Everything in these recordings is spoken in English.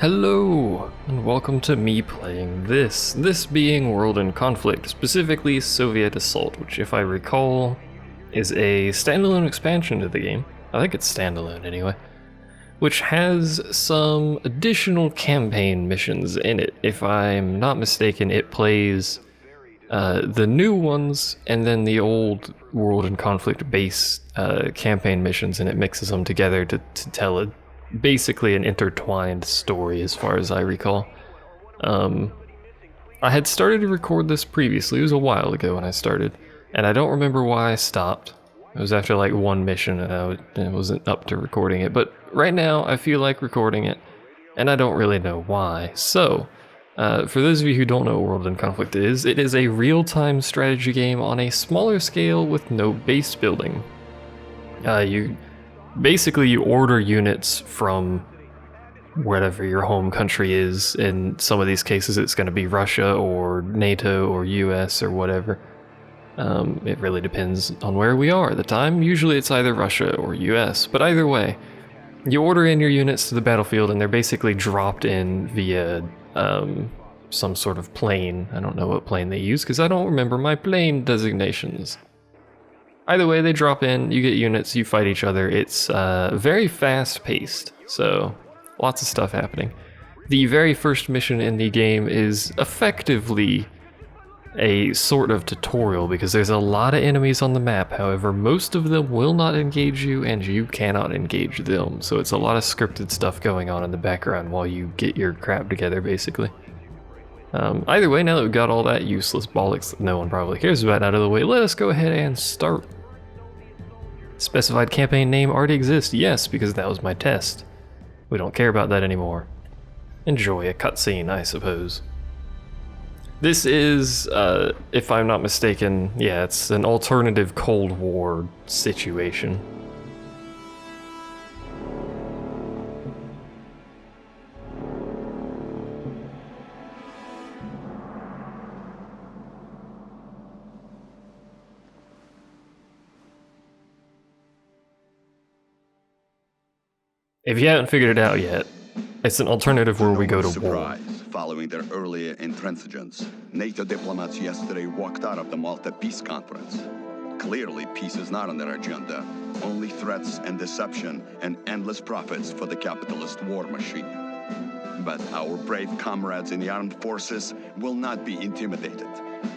Hello, and welcome to me playing this being World in Conflict, specifically Soviet Assault, which if I recall is a standalone expansion to the game. I think it's standalone anyway, which has some additional campaign missions in it. If I'm not mistaken, it plays the new ones and then the old World in Conflict base campaign missions, and it mixes them together to tell basically an intertwined story as far as I recall. I had started to record this previously. It was a while ago when I started, and I don't remember why I stopped. It was after like one mission and I wasn't up to recording it, but right now I feel like recording it, and I don't really know why. So, for those of you who don't know what World in Conflict is, it is a real-time strategy game on a smaller scale with no base building. You order units from whatever your home country is. In some of these cases, it's going to be Russia or NATO or US or whatever. It really depends on where we are at the time. Usually it's either Russia or US, but either way, you order in your units to the battlefield and they're basically dropped in via some sort of plane. I don't know what plane they use because I don't remember my plane designations. Either way, they drop in, you get units, you fight each other. It's very fast-paced, so lots of stuff happening. The very first mission in the game is effectively a sort of tutorial because there's a lot of enemies on the map. However, most of them will not engage you and you cannot engage them. So it's a lot of scripted stuff going on in the background while you get your crap together, basically. Either way, now that we've got all that useless bollocks that no one probably cares about out of the way, let us go ahead and start. Specified campaign name already exists, yes, because that was my test. We don't care about that anymore. Enjoy a cutscene, I suppose. This is, if I'm not mistaken, yeah, it's an alternative Cold War situation. If you haven't figured it out yet, it's an alternative where we go to war. Following their earlier intransigence, NATO diplomats yesterday walked out of the Malta Peace Conference. Clearly, peace is not on their agenda. Only threats and deception and endless profits for the capitalist war machine. But our brave comrades in the armed forces will not be intimidated.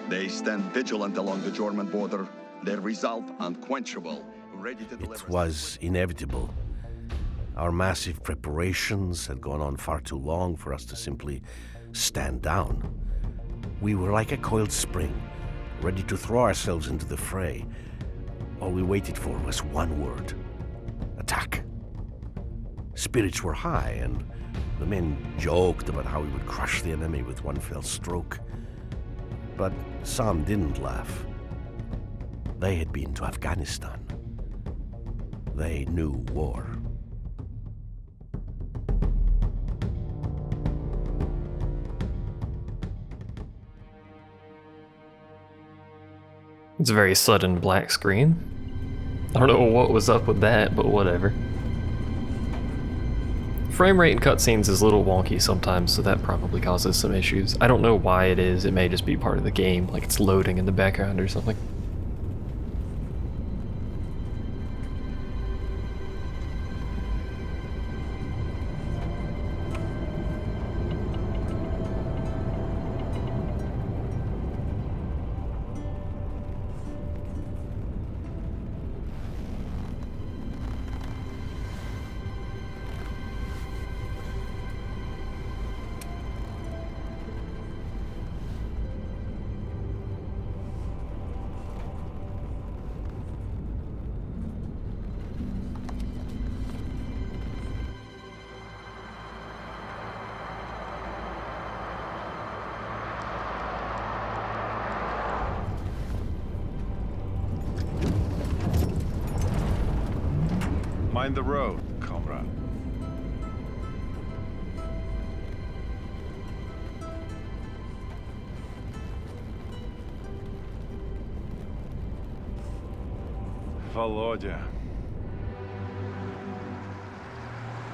They stand vigilant along the German border, their resolve unquenchable, ready to deliver. It was inevitable. Our massive preparations had gone on far too long for us to simply stand down. We were like a coiled spring, ready to throw ourselves into the fray. All we waited for was one word: attack. Spirits were high, and the men joked about how we would crush the enemy with one fell stroke. But some didn't laugh. They had been to Afghanistan. They knew war. It's a very sudden black screen. I don't know what was up with that, but whatever. Frame rate in cutscenes is a little wonky sometimes, so that probably causes some issues. I don't know why it is. It may just be part of the game, like it's loading in the background or something. Mind the road, comrade. Volodya.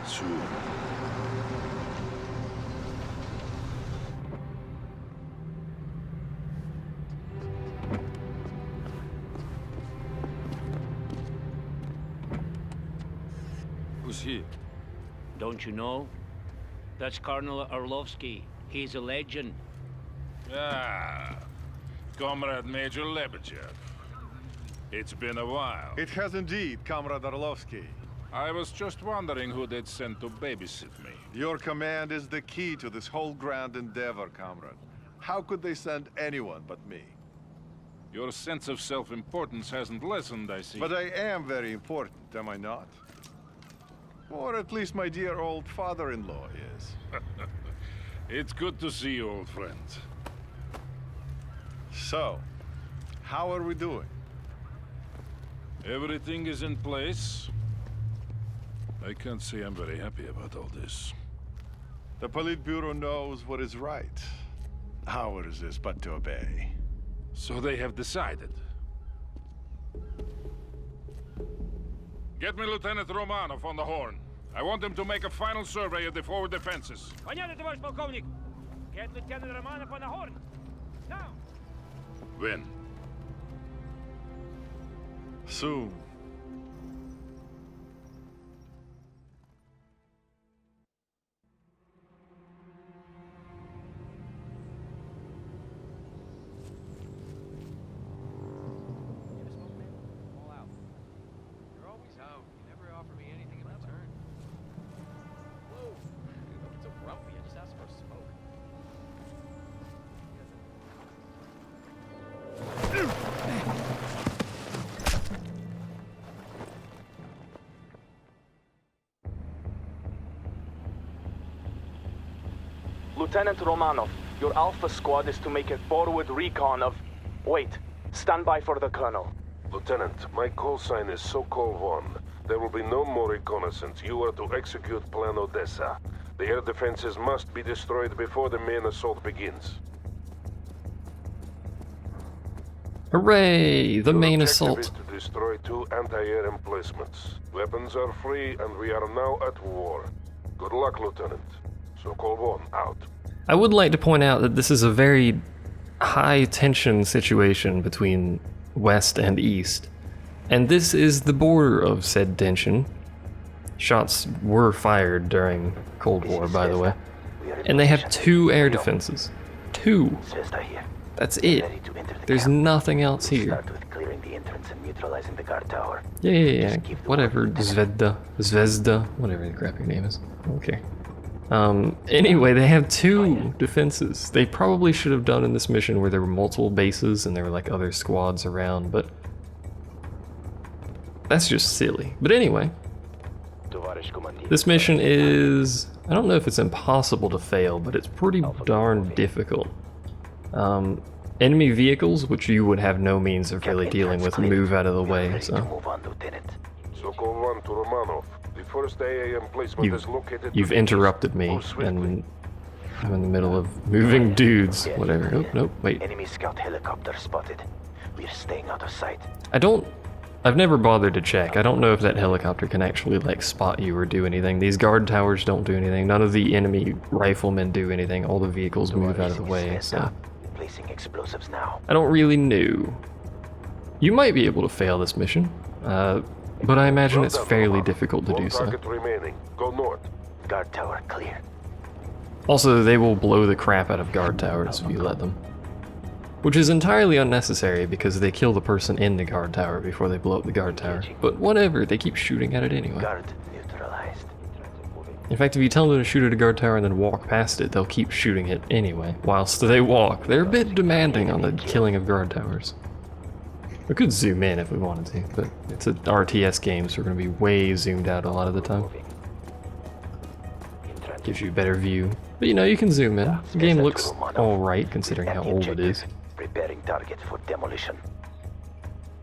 Soon. he? Don't you know? That's Colonel Orlovsky. He's a legend. Ah, Comrade Major Lebedev. It's been a while. It has indeed, Comrade Orlovsky. I was just wondering who they'd sent to babysit me. Your command is the key to this whole grand endeavor, Comrade. How could they send anyone but me? Your sense of self-importance hasn't lessened, I see. But I am very important, am I not? Or at least my dear old father-in-law is. It's good to see you, old friend. So, how are we doing? Everything is in place. I can't say I'm very happy about all this. The Politburo knows what is right. Ours is but to obey. So they have decided. Get me Lieutenant Romanov on the horn. I want him to make a final survey of the forward defenses. Понятно, товарищ полковник. Get Lieutenant Romanov on the horn. Now. When? Soon. Lieutenant Romanov, your Alpha squad is to make a forward recon of... Wait, stand by for the Colonel. Lieutenant, my call sign is Sokol 1. There will be no more reconnaissance. You are to execute Plan Odessa. The air defenses must be destroyed before the main assault begins. Hooray! The Your main objective assault. is to destroy 2 anti-air emplacements. Weapons are free, and we are now at war. Good luck, Lieutenant. Sokol 1, out. I would like to point out that this is a very high tension situation between West and East. And this is the border of said tension. Shots were fired during Cold War, by the way. And they have 2 air defenses. 2. That's it. There's nothing else here. Start with clearing the entrance and neutralizing the guard tower. Yeah. Whatever. Zvezda. Whatever the crappy name is. Okay. Anyway, they have 2 defenses. They probably should have done in this mission where there were multiple bases and there were like other squads around, but that's just silly. But anyway, this mission is, I don't know if it's impossible to fail, but it's pretty darn difficult. Enemy vehicles, which you would have no means of really dealing with, move out of the way, so. Sokol 1 to Romanov. The first AA emplacement is located. You've interrupted me, and I'm in the middle of moving dudes. Whatever. Oh, nope, wait. Enemy scout helicopter spotted. We're staying out of sight. I've never bothered to check. I don't know if that helicopter can actually, like, spot you or do anything. These guard towers don't do anything. None of the enemy riflemen do anything. All the vehicles move out of the way, so. Placing explosives now. I don't really know. You might be able to fail this mission, but I imagine it's fairly difficult to do so. Target remaining. Go north. Guard tower clear. Also, they will blow the crap out of guard towers if you let them. Which is entirely unnecessary because they kill the person in the guard tower before they blow up the guard tower. But whatever, they keep shooting at it anyway. Guard neutralized. In fact, if you tell them to shoot at a guard tower and then walk past it, they'll keep shooting it anyway, whilst they walk. They're a bit demanding on the killing of guard towers. We could zoom in if we wanted to, but it's an RTS game, so we're going to be way zoomed out a lot of the time. Gives you a better view. But you know, you can zoom in. The game looks alright considering how old it is. Preparing target for demolition.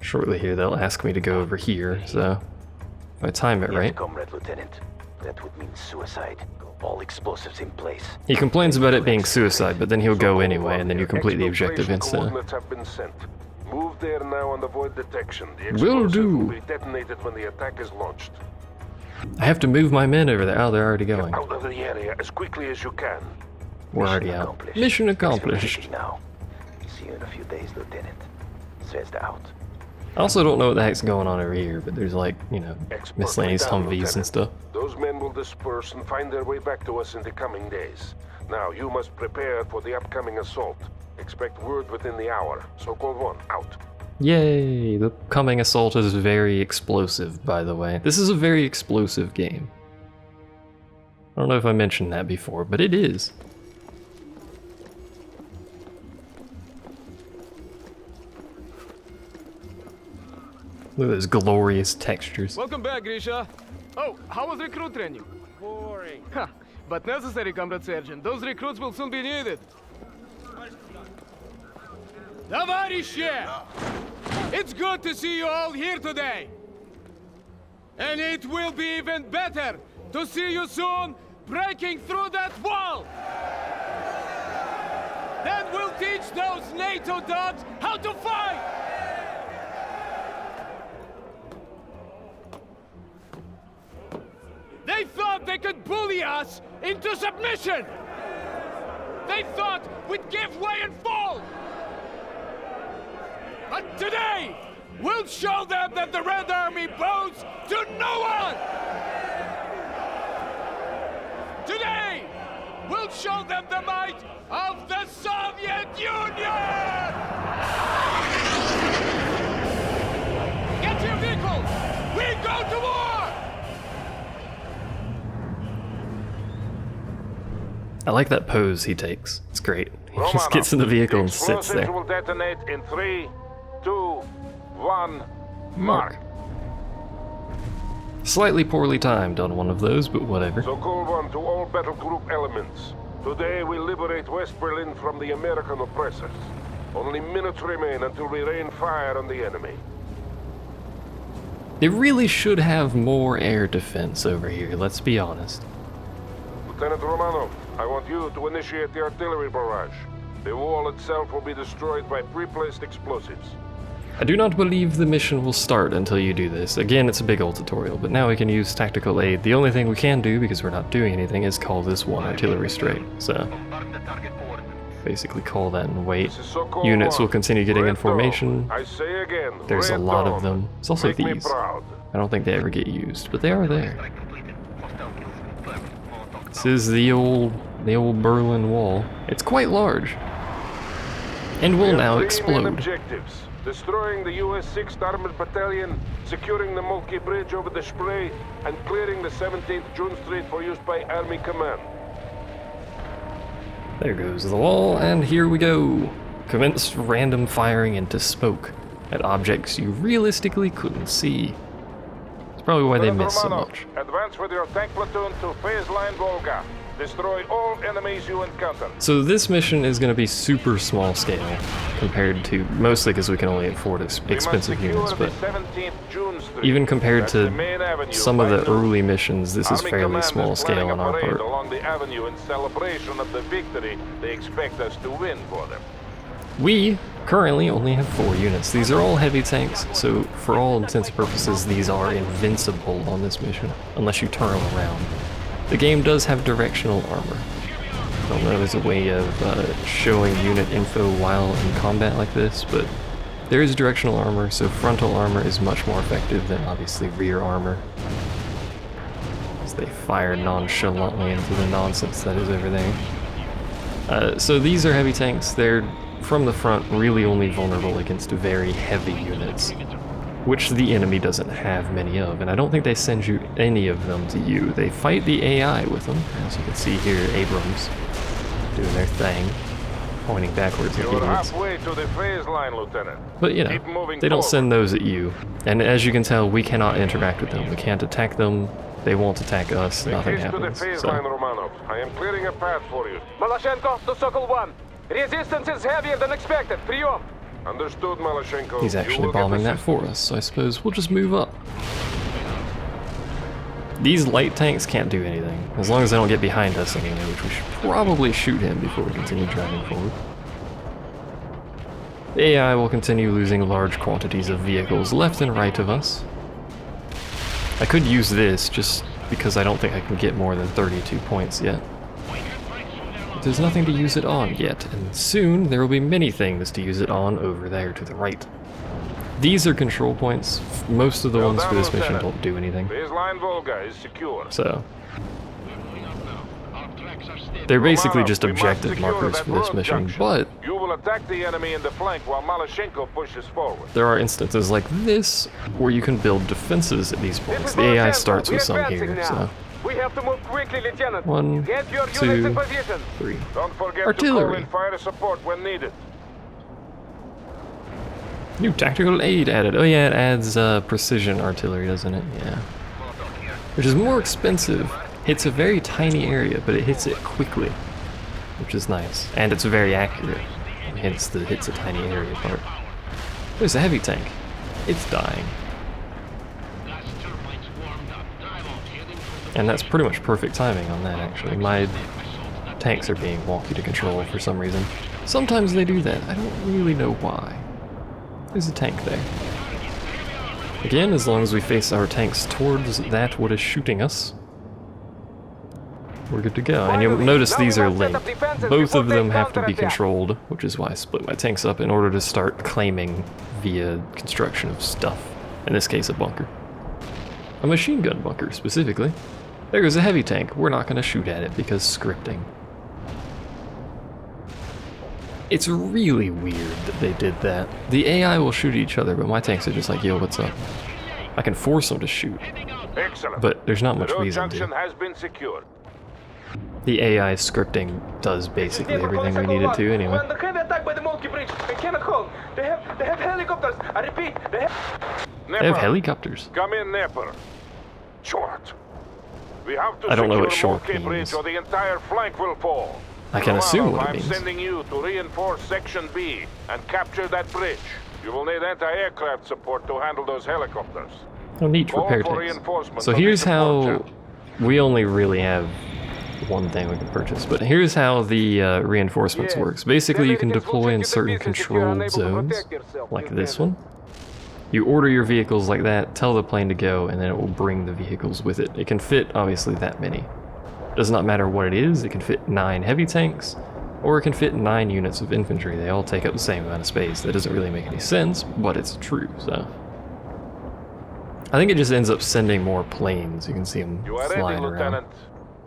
Shortly here, they'll ask me to go over here, so if I time it right. Comrade Lieutenant, that would mean suicide. All explosives in place. He complains about it being suicide, but then he'll go anyway, and then you complete the objective instantly. Coordinates have been sent. Move there now and avoid detection. The Will explosive do. will be detonated when the attack is launched. I have to move my men over there. Oh, they're already going. Out of the area as quickly as you can. We're already out. Mission accomplished. Now. See you in a few days, Lieutenant. Zvezda out. I also don't know what the heck's going on over here, but there's like, you know, Expertly miscellaneous done, Humvees and Lieutenant. stuff. Those men will disperse and find their way back to us in the coming days. Now, you must prepare for the upcoming assault. Expect word within the hour. So-called one, out. Yay! The coming assault is very explosive, by the way. This is a very explosive game. I don't know if I mentioned that before, but it is. Look at those glorious textures. Welcome back, Grisha. Oh, how was recruit training? Boring. Ha, but necessary, Comrade Sergeant. Those recruits will soon be needed. Товарищи! It's good to see you all here today. And it will be even better to see you soon breaking through that wall. Then we'll teach those NATO dogs how to fight. They thought they could bully us into submission! They thought we'd give way and fall! But today, we'll show them that the Red Army bows to no one! Today, we'll show them the might of the Soviet Union! Get to your vehicles! We go to war! I like that pose he takes. It's great. He just Romanov, gets in the vehicle the and sits explosives there. will detonate in 3, 2, 1, mark. Slightly poorly timed on one of those, but whatever. So call one to all battle group elements. Today we liberate West Berlin from the American oppressors. Only minutes remain until we rain fire on the enemy. They really should have more air defense over here, let's be honest. Lieutenant Romanov, I want you to initiate the artillery barrage. The wall itself will be destroyed by pre-placed explosives. I do not believe the mission will start until you do this. Again, it's a big old tutorial, but now we can use tactical aid. The only thing we can do, because we're not doing anything, is call this one artillery straight. So, basically call that and wait. This is so-called Units one. will continue getting in Red formation. Dawn. I say again, There's a Red lot Dawn. of them. There's also Make me these. proud. I don't think they ever get used, but they are there. This is the old Berlin Wall. It's quite large. And will We have now 3 main explode. objectives. Destroying the US 6th Armored Battalion, securing the Moltke Bridge over the Spree, and clearing the 17th June Street for use by Army Command. There goes the wall, and here we go. Commence random firing into smoke at objects you realistically couldn't see. That's probably why they Lieutenant miss so Romanov, much. advance with your tank platoon to phase line Volga. Destroy all enemies you encounter. So this mission is going to be super small scale compared to, mostly because we can only afford We must expensive secure units, the but 17th June Street. even compared That's to the main avenue some of by the noon. early missions, this is Army fairly Command small is planning scale on a our parade part. along the avenue in celebration of the victory they expect us to win for them. We currently only have 4 units. These are all heavy tanks, so for all intents and purposes, these are invincible on this mission, unless you turn them around. The game does have directional armor. I don't know if there's a way of showing unit info while in combat like this, but there is directional armor, so frontal armor is much more effective than obviously rear armor. As they fire nonchalantly into the nonsense that is over there. So these are heavy tanks. They're, from the front, really only vulnerable against very heavy units, which the enemy doesn't have many of, and I don't think they send you any of them to you. They fight the AI with them, as you can see here, Abrams doing their thing, pointing backwards at You're idiots. halfway to the phase line, Lieutenant. But you know, Keep moving they don't forward. send those at you, and as you can tell, we cannot interact with them. We can't attack them, they won't attack us, nothing East to the happens. phase line, So, Romanov. I am clearing a path for you. Malashenko to Sokol 1. Resistance is heavier than expected. Прием. Understood, Malashenko. he's You actually will get bombing that assistance. for us, so I suppose we'll just move up. These light tanks can't do anything, as long as they don't get behind us anyway, which we should probably shoot him before we continue driving forward. The AI will continue losing large quantities of vehicles left and right of us. I could use this, just because I don't think I can get more than 32 points yet. But there's nothing to use it on yet, and soon there will be many things to use it on over there to the right. These are control points. Most of the Well ones for done, this mission Lieutenant. don't do anything. Baseline Volga is secure. So they're basically Romanov, just we must objective secure markers that for this road mission, junction. but You will attack the enemy in the flank while Malashenko pushes forward. there are instances like this where you can build defenses at these points. The AI starts with some here, so We have to move quickly, Lieutenant. 1, Get your units 2, in position. 3. Don't forget to Artillery. call in fire support when needed. New tactical aid added. Oh yeah, it adds precision artillery, doesn't it? Yeah. Which is more expensive. Hits a very tiny area, but it hits it quickly, which is nice. And it's very accurate. Hence the hits a tiny area part. There's a heavy tank. It's dying. And that's pretty much perfect timing on that, actually. My tanks are being wonky to control for some reason. Sometimes they do that. I don't really know why. There's a tank there. Again, as long as we face our tanks towards that what is shooting us, we're good to go. And you'll notice these are linked. Both of them have to be controlled, which is why I split my tanks up in order to start claiming via construction of stuff. In this case, a bunker. A machine gun bunker, specifically. There's a heavy tank. We're not going to shoot at it because scripting. It's really weird that they did that. The AI will shoot at each other, but my tanks are just like, yo, what's up? I can force them to shoot, Excellent. but there's not much the road reason junction to. has been secured. The AI scripting does basically everything we need it to anyway. When the heavy attack by the Monkey Bridge, they cannot hold. They have helicopters. I repeat, they have... They have helicopters. Come in, Nepper. Short. We have to I don't know what secure short Monkey Bridge means. or the entire flank will fall. I can assume what it I'm means. sending you to reinforce Section B and capture that bridge. You will need anti-aircraft support to handle those helicopters. Oh, neat, Call repair for tanks. reinforcements So on the here's support how channel. we only really have one thing we can purchase, but here's how the reinforcements works. Basically, you can deploy in certain controlled zones, like this one. You order your vehicles like that, tell the plane to go, and then it will bring the vehicles with it. It can fit, obviously, that many. Does not matter what it is, it can fit 9 heavy tanks, or it can fit 9 units of infantry. They all take up the same amount of space. That doesn't really make any sense, but it's true, so. I think it just ends up sending more planes. You can see them You are ready, flying around. Lieutenant.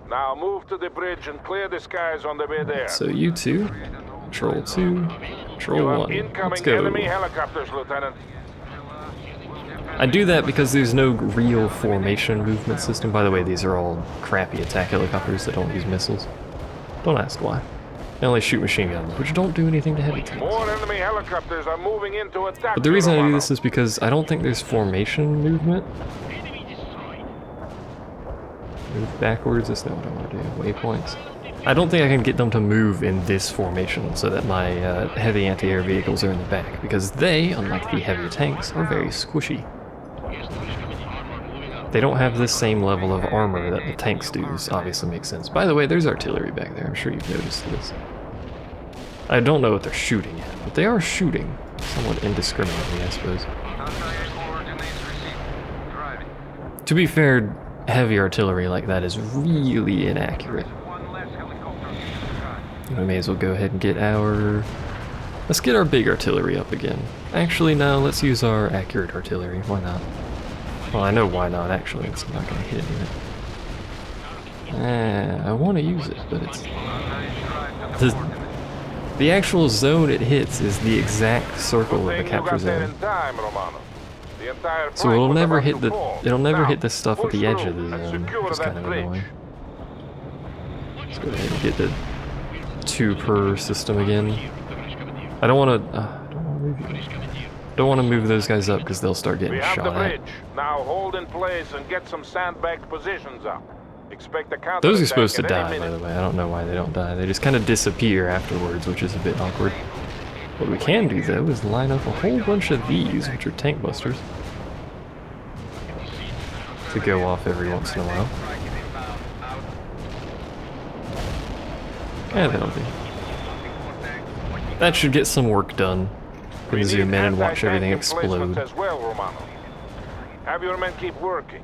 Now move to the bridge and clear the skies on the way there. So you 2, Control 2, Control you have 1. Let's incoming go. enemy helicopters, Lieutenant. I do that because there's no real formation movement system. By the way, these are all crappy attack helicopters that don't use missiles. Don't ask why. They only shoot machine guns, which don't do anything to heavy tanks. More enemy helicopters are moving into attack. But the reason I do Romano. this is because I don't think there's formation movement. Move backwards, that's not what I want to do. Waypoints. I don't think I can get them to move in this formation so that my heavy anti-air vehicles are in the back, because they, unlike the heavy tanks, are very squishy. They don't have this same level of armor that the tanks do, this obviously makes sense. By the way, there's artillery back there, I'm sure you've noticed this. I don't know what they're shooting at, but they are shooting. Somewhat indiscriminately, I suppose. To be fair, heavy artillery like that is really inaccurate. We may as well go ahead and get our... Let's get our big artillery up again. Actually, no, let's use our accurate artillery. Why not? Well, I know why not, actually. It's not going to hit anything. I want to use it, but it's... The actual zone it hits is the exact circle of the capture zone. So it'll never hit the hit the stuff at the edge of the zone, which is kind of annoying. Let's go ahead and get the 2 per system again. I don't want to move those guys up because they'll start getting We have the shot at. bridge. Now hold in place and get some sandbagged positions up. Expect a counter Those are supposed to attack at die, any by the minute. way. I don't know why they don't die. They just kind of disappear afterwards, which is a bit awkward. What we can do, though, is line up a whole bunch of these, which are tank busters, to go off every once in a while. Yeah, that'll do. That should get some work done. We can zoom in and watch everything explode. As well, Romano. Have your men keep working.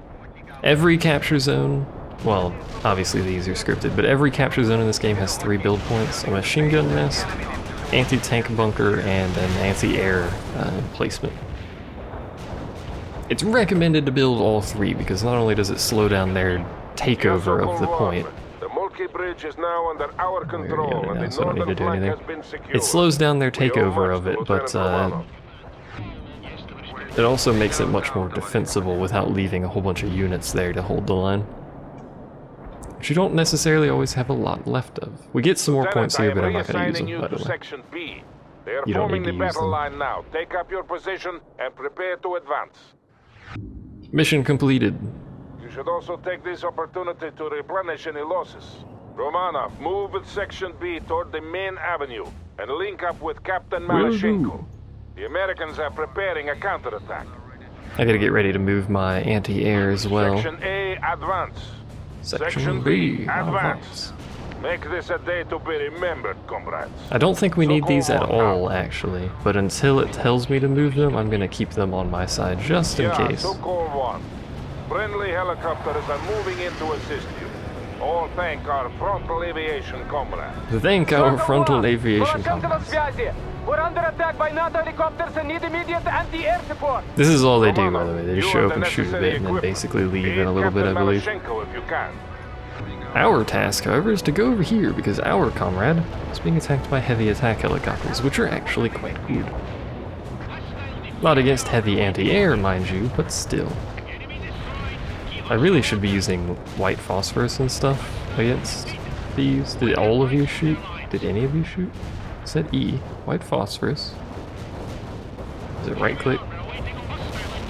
Every capture zone, well, obviously these are scripted, but every capture zone in this game has 3 build points: a machine gun nest, anti-tank bunker, and an anti-air emplacement. It's recommended to build all 3 because not only does it slow down their takeover of the point. The Moltke Bridge is now under our control, Now, and the so I don't need to northern do flank anything. has been secured. It slows down their We owe takeover much of to it, but Lieutenant Romanov. it also makes it much more defensible without leaving a whole bunch of units there to hold the line. Which you don't necessarily always have a lot left of. We get some more Lieutenant, points here, but I'm not I going am to use them, reassigning you by to the way. Section B. They are You don't forming need the to use battle them. line now. Take up your position and prepare to advance. Mission completed. You should also take this opportunity to replenish any losses. Romanov, move with Section B toward the main avenue and link up with Captain Malashenko. The Americans are preparing a counterattack. I gotta get ready to move my anti-air as well. Section A, advance. Section B, advance. Make this a day to be remembered, comrades. I don't think we need these at Sokol all, actually, but until it tells me to move them, I'm gonna keep them on my side just in Yeah, case. Sokol 1. Friendly helicopters are moving in to assist you. All thank our frontal aviation comrades. Thank our frontal aviation comrades. We're under attack by NATO helicopters and need immediate anti-air support. This is all they do, by the way. They You just show have up the and shoot a necessary bit and then equipment. basically leave Aid in a little bit, I Captain believe. Malashenko if you can. Our task, however, is to go over here because our comrade is being attacked by heavy attack helicopters, which are actually quite good. Not against heavy anti-air, mind you, but still. I really should be using white phosphorus and stuff against these. Did all of you shoot? Did any of you shoot? It said E. White phosphorus. Is it right click?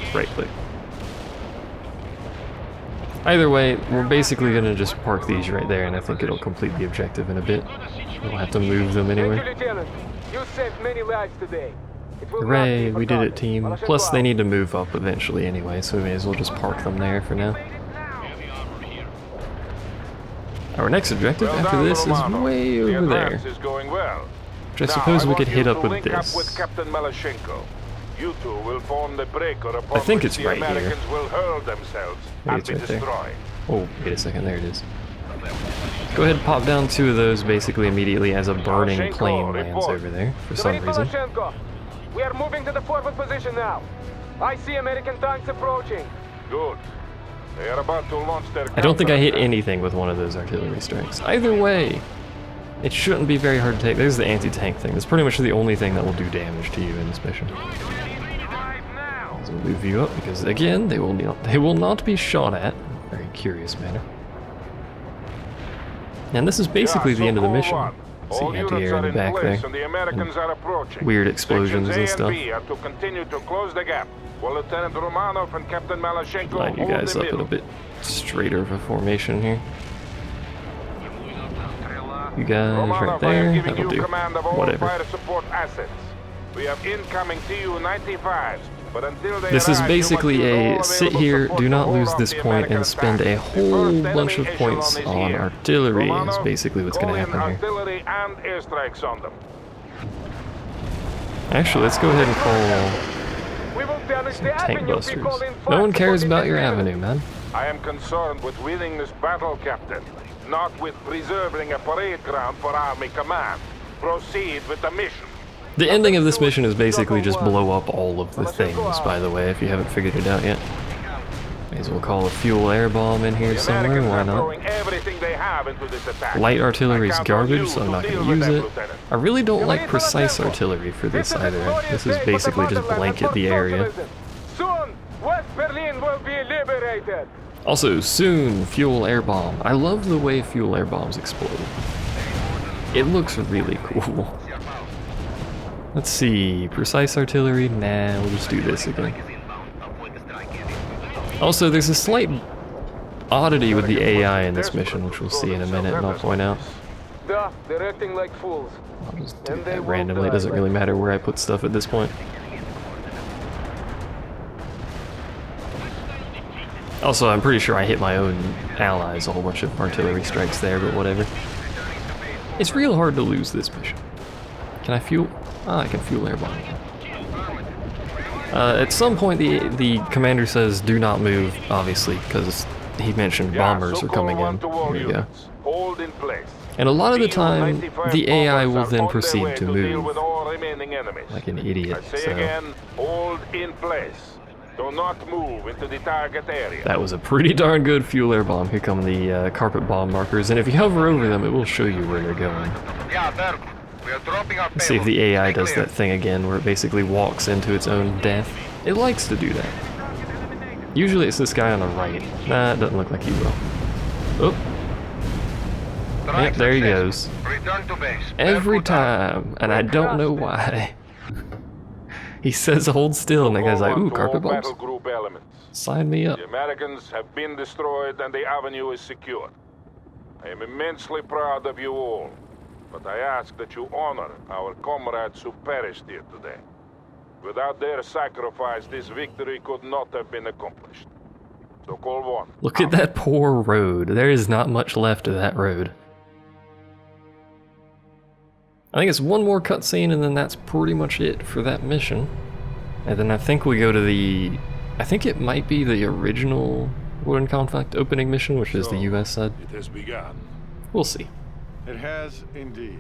It's right click. Either way, we're basically gonna just park these right there, and I think it'll complete the objective in a bit. We'll have to move them Thank you, anyway. Lieutenant. You saved many lives today. It will not Hooray, be we did it, forgotten. team. Malashenko Plus, they out. need to move up eventually anyway, so we may as well just park them there for now. Our next objective Well after done, this is Romanov. way The over there. advance is going well. Which I Now, suppose we want could you hit to up with link this. Up with Captain Malashenko. You two will form the breaker upon I think which it's the right here. Americans will hurl themselves Maybe and it's be right there. destroyed. Oh, wait a second, there it is. Go ahead and pop down 2 of those basically immediately as a burning Malashenko, plane lands report. over there for some Today's reason. Malashenko. We are moving to the forward position now. I see American tanks approaching. Good. They are about to launch their I don't think I hit counterattack. anything with one of those artillery strikes. Either way, it shouldn't be very hard to take. There's the anti-tank thing. That's pretty much the only thing that will do damage to you in this mission. So we'll move you up because again, they will not be shot at. Very curious manner. And this is basically the end of the mission. See All units anti-air are in the in back place there. and the Americans are approaching. Weird explosions Sections and A stuff. B are to continue to close the gap, while Lieutenant Romanov and Captain Malashenko Line you hold guys the up in middle. a bit straighter of a formation here. You guys right Romanov, I am there. giving That'll you do. command of all Whatever. fire support assets. We have incoming Tu-95s, but until they This is arrive, you must basically use all a sit available here, support do to not hold lose off this the point, American and spend attack. a The whole first bunch of enemy points echelon is on here. artillery is Romanov, basically what's going call to in happen here. artillery and airstrikes on them. Actually, let's go ahead and call We will damage the tank avenue. busters. We call in No one cares fast about your supporting avenue, man. I am concerned with winning this battle, Captain, not with preserving a parade ground for Army Command. Proceed with the mission. The ending of this mission is basically just blow up all of the things, by the way, if you haven't figured it out yet. May as well call a fuel air bomb in here The somewhere, Americans why are not? throwing everything they have into this attack. Light artillery I is count on you garbage, so I'm not deal going to with use them, it. Lieutenant. I really don't like precise artillery for this either. This is basically just blanket the area. Soon, West Berlin will be liberated. Also, soon, fuel air bomb. I love the way fuel air bombs explode. It looks really cool. Let's see, precise artillery? Nah, we'll just do this again. Also, there's a slight oddity with the AI in this mission, which we'll see in a minute, and I'll point out. Duh, they're acting like fools. I'll just do And they that will randomly. It die, doesn't but- really matter where I put stuff at this point. Also, I'm pretty sure I hit my own allies a whole bunch of artillery strikes there, but whatever. It's real hard to lose this mission. Can I fuel? Ah, I can fuel air bomb. At some point, the commander says, "Do not move," obviously, because he mentioned bombers are coming in. Here we go. Hold in place. And a lot of the time, Tu-95 the AI bombers will are then on their proceed way to deal move with all remaining enemies. like an idiot. I say So again, hold in place. Do not move into the target area. That was a pretty darn good fuel air bomb. Here come the carpet bomb markers, and if you hover over them, it will show you where they're going. Yeah, Berg. We are dropping our Let's see if the AI does that thing again, where it basically walks into its own death. It likes to do that. Usually it's this guy on the right. Nah, it doesn't look like he will. Oh. Yep, there he goes. Return to base. Every time, and I don't know why. He says hold still, and the guy's like, ooh, carpet bombs? Battle group elements. Sign me up. The Americans have been destroyed and the avenue is secure. I am immensely proud of you all, but I ask that you honor our comrades who perished here today. Without their sacrifice, this victory could not have been accomplished. So call one. Look at that poor road. There is not much left of that road. I think it's one more cutscene and then that's pretty much it for that mission. And then I think we go to the... I think it might be the original War in Conflict opening mission, which is the US side. It has begun. We'll see. It has indeed.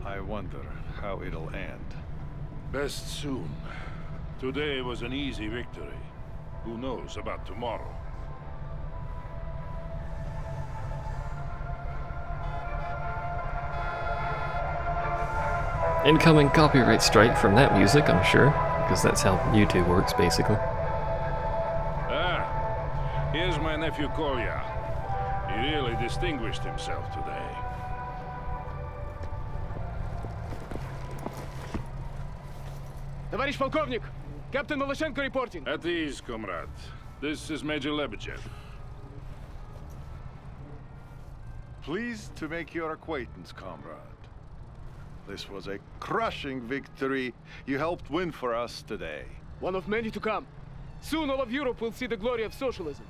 I wonder how it'll end. Best soon. Today was an easy victory. Who knows about tomorrow? Incoming copyright strike from that music, I'm sure, because that's how YouTube works, basically. Ah, here's my nephew Kolya. He really distinguished himself today. Товарищ полковник, Captain Malyshenko reporting. At ease, comrade. This is Major Lebedev. Pleased to make your acquaintance, comrade. This was a crushing victory you helped win for us today. One of many to come. Soon all of Europe will see the glory of socialism.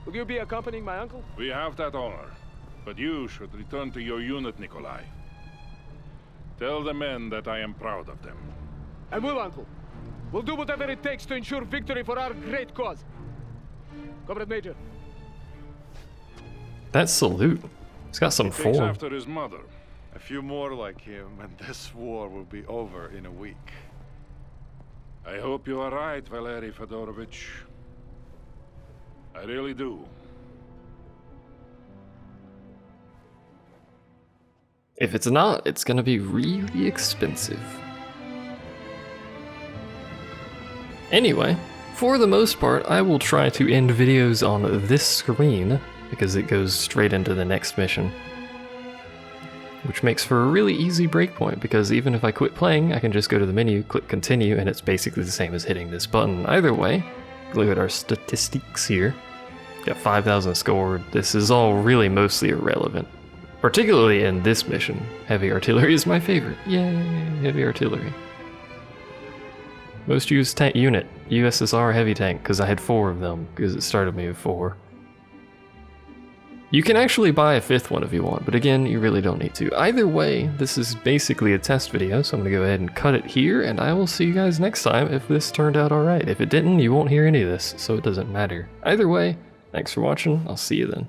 Will you be accompanying my uncle? We have that honor. But you should return to your unit, Nikolai. Tell the men that I am proud of them. I will, uncle. We'll do whatever it takes to ensure victory for our great cause. Comrade Major. That salute. He's got some He takes form. after his mother. A few more like him, and this war will be over in a week. I hope you are right, Valery Fedorovich. I really do. If it's not, it's gonna be really expensive. Anyway, for the most part, I will try to end videos on this screen, because it goes straight into the next mission. Which makes for a really easy breakpoint, because even if I quit playing, I can just go to the menu, click continue, and it's basically the same as hitting this button. Either way, look at our statistics here. Got 5,000 scored. This is all really mostly irrelevant. Particularly in this mission. Heavy artillery is my favorite. Yay, heavy artillery. Most used tank unit, USSR heavy tank, because I had 4 of them, because it started me with 4. You can actually buy a 5th one if you want, but again, you really don't need to. Either way, this is basically a test video, so I'm going to go ahead and cut it here, and I will see you guys next time if this turned out alright. If it didn't, you won't hear any of this, so it doesn't matter. Either way, thanks for watching, I'll see you then.